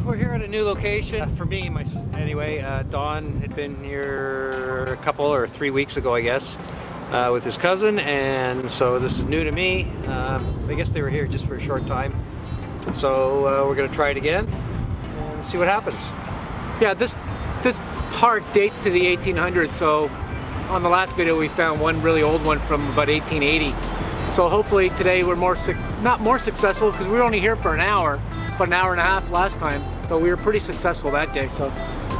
We're here at a new location. For me, anyway, Don had been here a couple or 3 weeks ago, I guess, with his cousin, and so this is new to me. I guess they were here just for a short time. So we're gonna try it again and see what happens. Yeah, this park dates to the 1800s, so on the last video we found one really old one from about 1880. So hopefully today we're not more successful, because we were only here for an hour, but an hour and a half last time. So we were pretty successful that day. So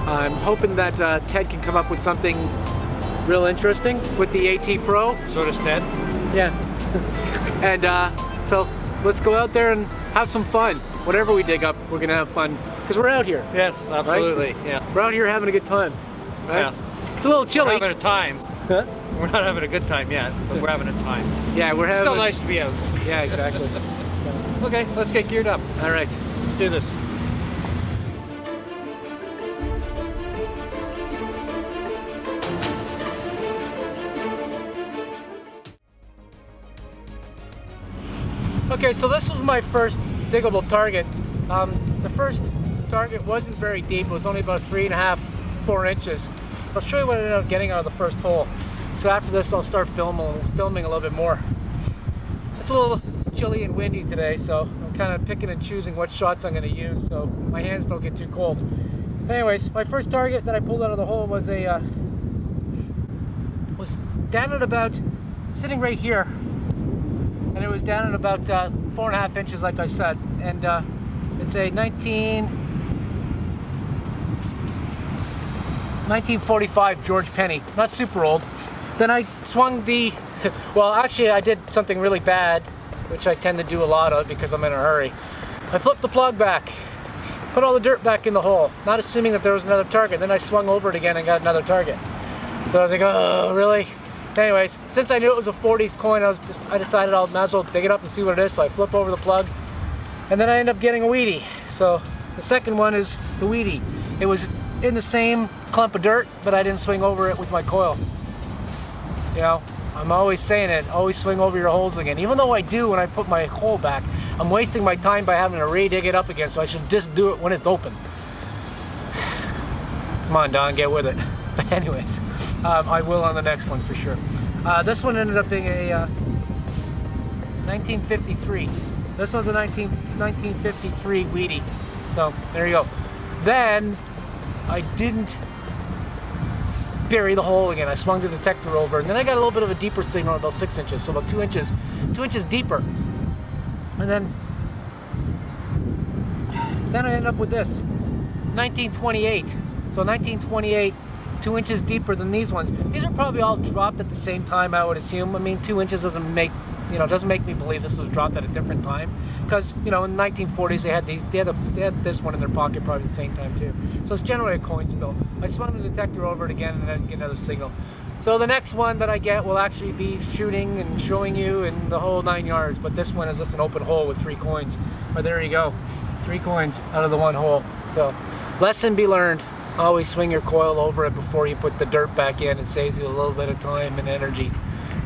I'm hoping that Ted can come up with something real interesting with the AT Pro. So does Ted. Yeah. And so let's go out there and have some fun. Whatever we dig up, we're gonna have fun, because we're out here. Yes, absolutely. Right? Yeah. We're out here having a good time. Right? Yeah. It's a little chilly. We're having a time. Huh? We're not having a good time yet, but we're having a time. Yeah, we're having. Still nice to be out. Yeah, exactly. Okay, let's get geared up. All right, let's do this. Okay, so this was my first diggable target. The first target wasn't very deep. It was only about 3.5, 4 inches. I'll show you what I ended up getting out of the first hole. So after this, I'll start filming a little bit more. It's a little chilly and windy today, so I'm kind of picking and choosing what shots I'm going to use so my hands don't get too cold. Anyways, my first target that I pulled out of the hole was was down at about, sitting right here, and it was down at about 4.5 inches, like I said, and it's a 1945 George Penny, not super old. Then I swung the, well actually I did something really bad, which I tend to do a lot of because I'm in a hurry. I flipped the plug back, put all the dirt back in the hole, not assuming that there was another target. Then I swung over it again and got another target. So I was like, oh really? Anyways, since I knew it was a 40s coin, I decided I might as well dig it up and see what it is. So I flip over the plug, and then I end up getting a Wheatie. So the second one is the Wheatie. It was in the same clump of dirt, but I didn't swing over it with my coil. You know, I'm always saying it, always swing over your holes again. Even though I do when I put my hole back, I'm wasting my time by having to re-dig it up again, so I should just do it when it's open. Come on, Don, get with it. But anyways, I will on the next one for sure. This one ended up being a 1953. This one's a 1953 Wheatie. So there you go. Then I didn't bury the hole again. I swung the detector over, and then I got a little bit of a deeper signal, about 6 inches, so about 2 inches deeper. And then I ended up with this 1928. So 1928, 2 inches deeper than these ones. These are probably all dropped at the same time, I would assume. I mean, 2 inches doesn't make me believe this was dropped at a different time, because you know in the 1940s they had this one in their pocket probably at the same time too. So it's generally a coin spill. I swung the detector over it again and then get another signal. So the next one that I get will actually be shooting and showing you in the whole 9 yards, but this one is just an open hole with 3 coins. But there you go, 3 coins out of the one hole. So lesson be learned. Always swing your coil over it before you put the dirt back in. It saves you a little bit of time and energy,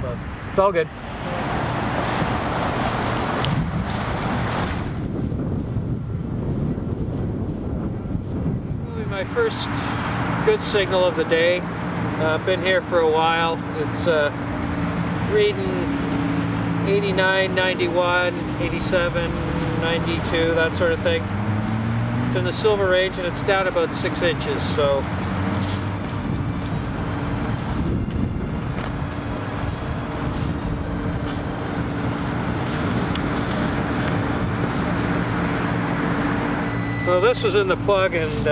but it's all good. My first good signal of the day. Been here for a while. It's reading 89, 91, 87, 92, that sort of thing. It's in the silver range, and it's down about 6 inches. So well, this was in the plug, and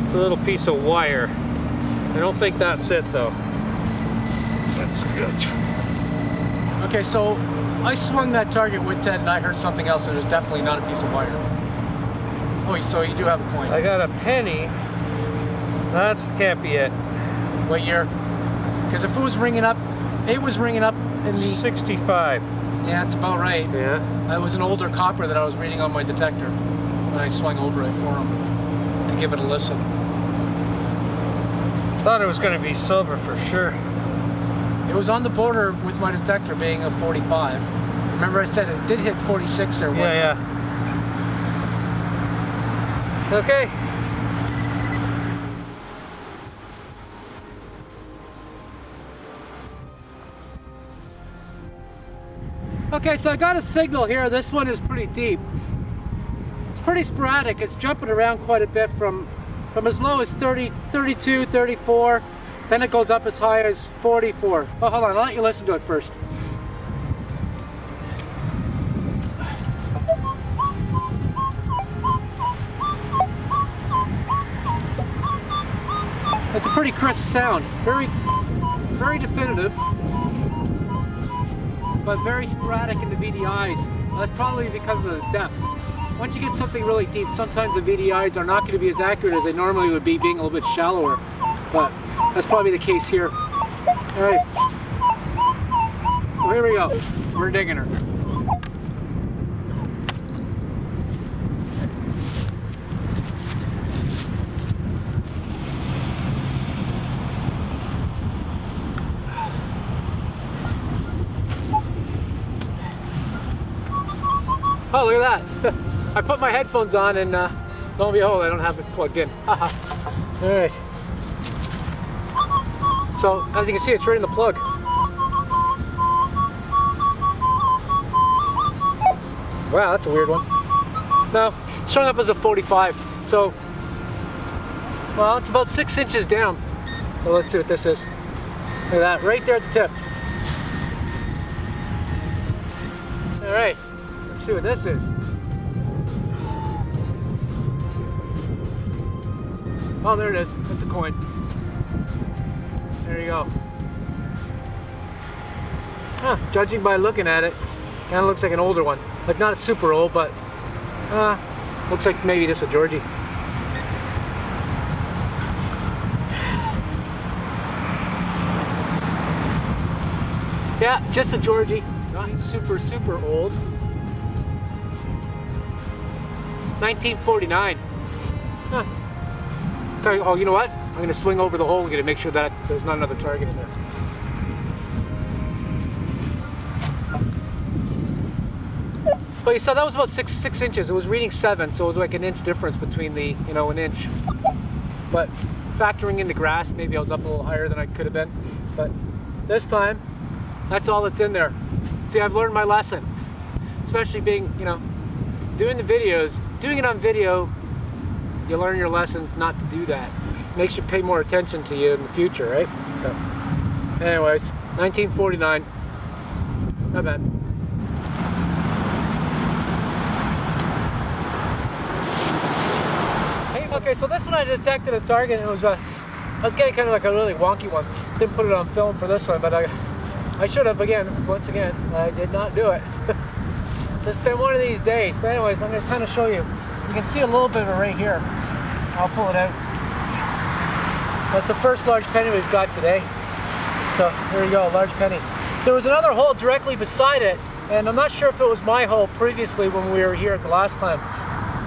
it's a little piece of wire. I don't think that's it though. That's good. Okay, so I swung that target with Ted and I heard something else, and it was definitely not a piece of wire. Oh, so you do have a coin. I got a penny. That can't be it. What year? Because if it was ringing up, it was ringing up in the 65. Yeah, that's about right. Yeah. It was an older copper that I was reading on my detector when I swung over it for him to give it a listen. Thought it was going to be silver for sure. It was on the border with my detector being a 45. Remember I said it did hit 46 there one time. Yeah. Okay. Okay, so I got a signal here. This one is pretty deep. It's pretty sporadic. It's jumping around quite a bit from as low as 30, 32, 34. Then it goes up as high as 44. Oh, hold on, I'll let you listen to it first. It's a pretty crisp sound. Very, very definitive, but very sporadic in the VDIs. That's probably because of the depth. Once you get something really deep, sometimes the VDIs are not going to be as accurate as they normally would be, being a little bit shallower. But that's probably the case here. All right. Well, here we go. We're digging her. Oh, look at that. I put my headphones on and lo and behold, I don't have it plugged in. Alright. So, as you can see, it's right in the plug. Wow, that's a weird one. No, it's showing up as a 45. So, well, it's about 6 inches down. So let's see what this is. Look at that, right there at the tip. Alright. See what this is. Oh, there it is. That's a coin. There you go. Huh, judging by looking at it, kind of looks like an older one. Like not super old, but looks like maybe just a Georgie. Yeah, just a Georgie. Not super old. 1949. Huh. Okay, oh, you know what? I'm going to swing over the hole and get to make sure that there's not another target in there. Well, you saw that was about six inches. It was reading 7, so it was like an inch difference between the, you know, an inch. But factoring in the grass, maybe I was up a little higher than I could have been. But this time, that's all that's in there. See, I've learned my lesson. Especially being, you know, doing the videos, doing it on video, you learn your lessons not to do that. Makes you pay more attention to you in the future, right? So, anyways, 1949, not bad. Okay, so this one I detected a target, and it was I was getting kind of like a really wonky one. Didn't put it on film for this one, but I should have, once again, I did not do it. It's been one of these days. But anyways, I'm going to kind of show you. You can see a little bit of it right here. I'll pull it out. That's the first large penny we've got today. So there you go, large penny. There was another hole directly beside it, and I'm not sure if it was my hole previously when we were here at the last time,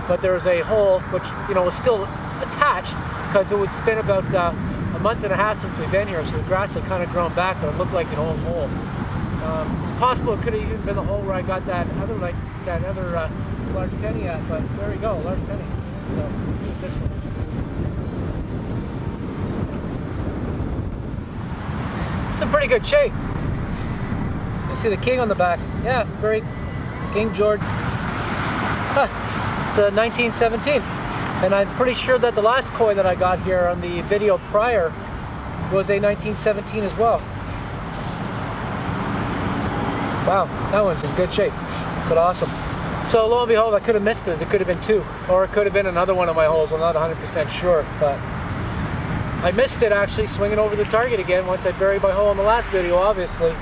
but there was a hole which, you know, was still attached because it's been about a month and a half since we've been here, so the grass had kind of grown back, but it looked like an old hole. It's possible it could have even been the hole where I got that other large penny at, but there we go, large penny. So let's see what this one is. It's in pretty good shape. You see the king on the back. Yeah, very King George. Huh. It's a 1917, and I'm pretty sure that the last coin that I got here on the video prior was a 1917 as well. Wow, that one's in good shape, but awesome. So lo and behold, I could have missed it. It could have been 2, or it could have been another one of my holes. I'm not 100% sure, but I missed it actually swinging over the target again once I buried my hole in the last video, obviously.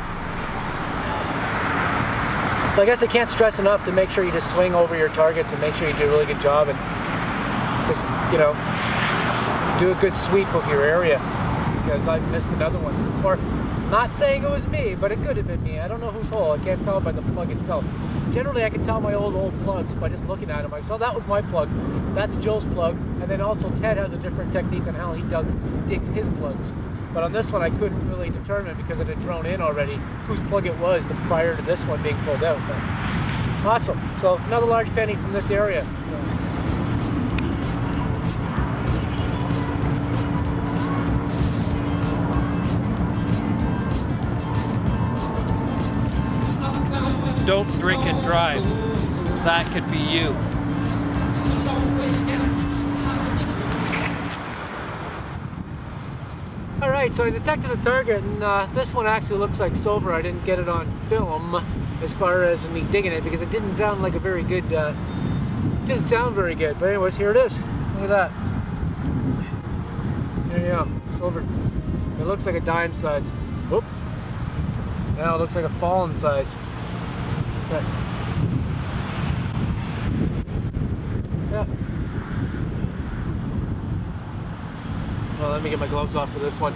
So I guess I can't stress enough to make sure you just swing over your targets and make sure you do a really good job and just, you know, do a good sweep of your area, because I've missed another one. Or, not saying it was me, but it could have been me. I don't know whose hole. I can't tell by the plug itself. Generally, I can tell my old plugs by just looking at them. I saw that was my plug. That's Joe's plug. And then also Ted has a different technique on how he digs his plugs. But on this one, I couldn't really determine because it had thrown in already whose plug it was prior to this one being pulled out. But awesome. So another large penny from this area. don't drink and drive. That could be you. Alright, so I detected a target, and this one actually looks like silver. I didn't get it on film as far as me digging it because it didn't sound like a very good, didn't sound very good. But anyways, here it is. Look at that. There you go, silver. It looks like a dime size. Whoop. Now it looks like a fallen size. Okay. Yeah. Well, let me get my gloves off for this one.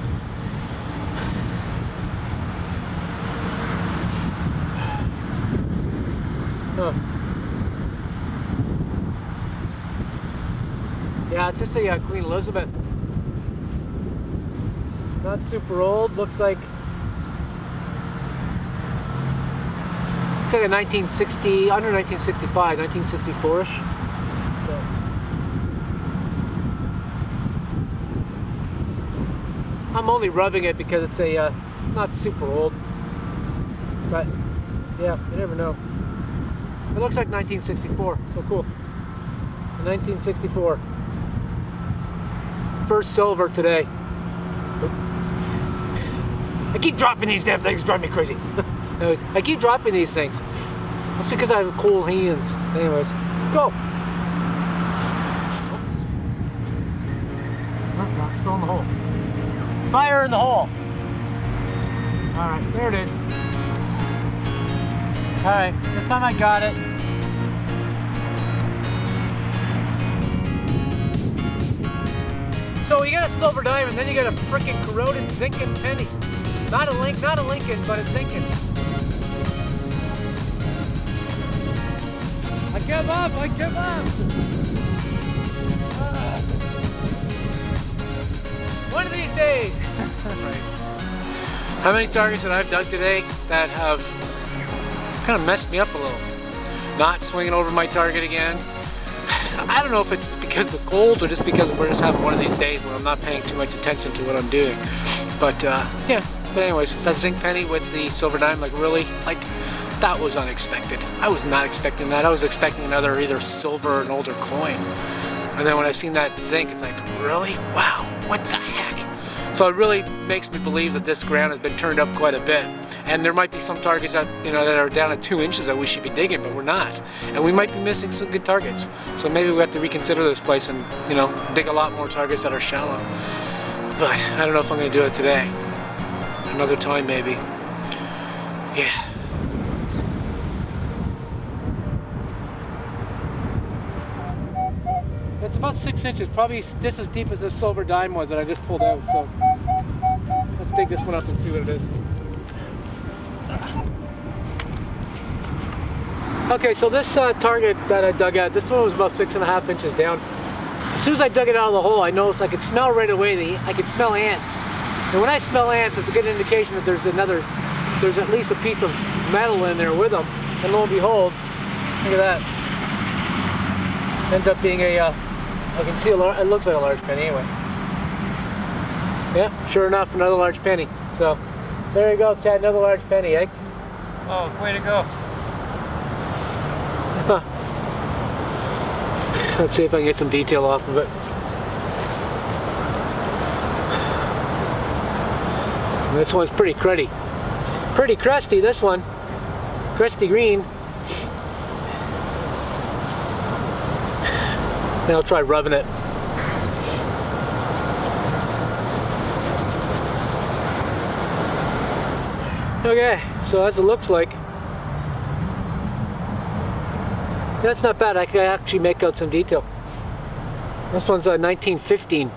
Huh. Yeah, it's just a Queen Elizabeth. Not super old. Looks like a 1960, under 1965, 1964-ish. So. I'm only rubbing it because it's it's not super old. But yeah, you never know. It looks like 1964. So cool. 1964. First silver today. I keep dropping these damn things, drive me crazy. Anyways, I keep dropping these things. That's because I have cool hands. Anyways, go. That's not still in the hole. Fire in the hole. Alright, there it is. Alright, this time I got it. So you got a silver diamond, then you got a freaking corroded zinc and penny. Not a Lincoln, but a zinkin. I give up, I give up. One of these days. How many targets that I've dug today that have kind of messed me up a little? Not swinging over my target again. I don't know if it's because of the cold or just because we're just having one of these days where I'm not paying too much attention to what I'm doing. But yeah. But anyways, that zinc penny with the silver dime, like really, like that was unexpected. I was not expecting that. I was expecting another either silver or an older coin. And then when I seen that zinc, it's like, really? Wow, what the heck? So it really makes me believe that this ground has been turned up quite a bit. And there might be some targets that, you know, that are down at 2 inches that we should be digging, but we're not. And we might be missing some good targets. So maybe we have to reconsider this place and, you know, dig a lot more targets that are shallow. But I don't know if I'm gonna do it today. Another time maybe. Yeah. It's about 6 inches, probably this as deep as this silver dime was that I just pulled out. So let's dig this one up and see what it is. Okay, so this target that I dug at, this one was about 6.5 inches down. As soon as I dug it out of the hole, I noticed I could smell right away, I could smell ants. And when I smell ants, it's a good indication that there's at least a piece of metal in there with them. And lo and behold, look at that. Ends up being I can see it looks like a large penny anyway. Yeah, sure enough, another large penny. So, there you go, Chad, another large penny, eh? Oh, way to go. Huh. Let's see if I can get some detail off of it. This one's pretty cruddy. Pretty crusty, this one. Crusty green. Now I'll try rubbing it. Okay, so as it looks like. That's not bad, I can actually make out some detail. This one's 1915.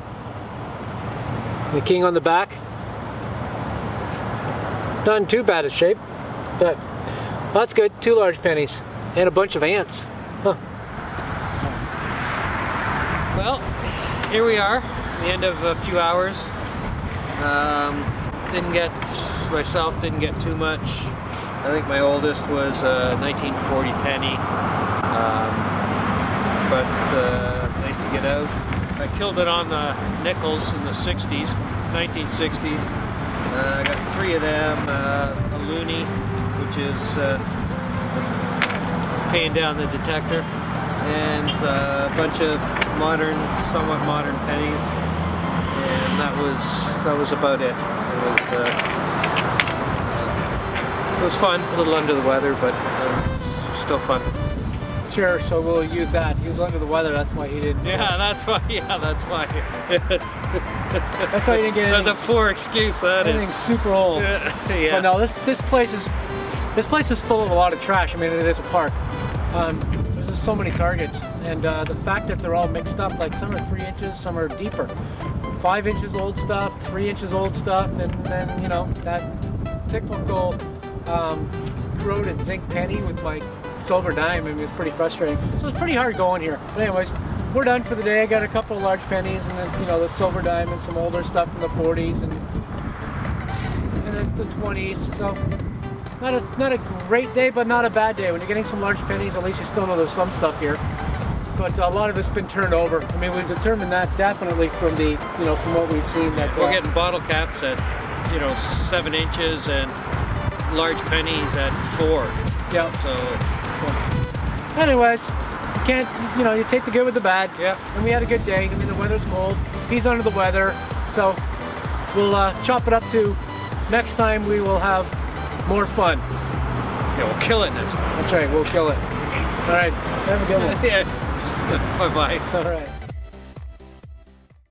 The king on the back. Not in too bad a shape, but well, that's good. 2 large pennies and a bunch of ants. Huh. Well, here we are, the end of a few hours. Myself didn't get too much. I think my oldest was a 1940 penny, but nice to get out. I killed it on the nickels in the 60s, 1960s. I got 3 of them, a loonie, which is paying down the detector, and a bunch of modern, somewhat modern pennies, and that was about it. It was fun, a little under the weather, but still fun. Sure, so we'll use that. He was under the weather, that's why he didn't. Yeah, that's why. Yeah, that's why. That's why he didn't get anything. That's a poor excuse. That is. Anything's super old. Yeah. But no, this place is full of a lot of trash. I mean, it is a park. There's just so many targets, and the fact that they're all mixed up, like some are 3 inches, some are deeper. 5 inches old stuff, 3 inches old stuff, and then, you know, that typical corroded zinc penny with my silver dime. I mean, it's pretty frustrating. So it's pretty hard going here. But anyways, we're done for the day. I got a couple of large pennies, and then, you know, the silver dime and some older stuff from the 40s and then the 20s. So not a great day, but not a bad day. When you're getting some large pennies, at least you still know there's some stuff here. But a lot of it's been turned over. I mean, we've determined that definitely from the, you know, from what we've seen. That we're getting bottle caps at, you know, 7 inches and large pennies at 4. Yeah. So. Anyways, you can't, you know, you take the good with the bad. Yeah. And we had a good day. I mean, the weather's cold. He's under the weather. So we'll chop it up to next time. We will have more fun. Yeah, we'll kill it next time. That's right, we'll kill it. All right, have a good one. Yeah. Bye-bye. All right.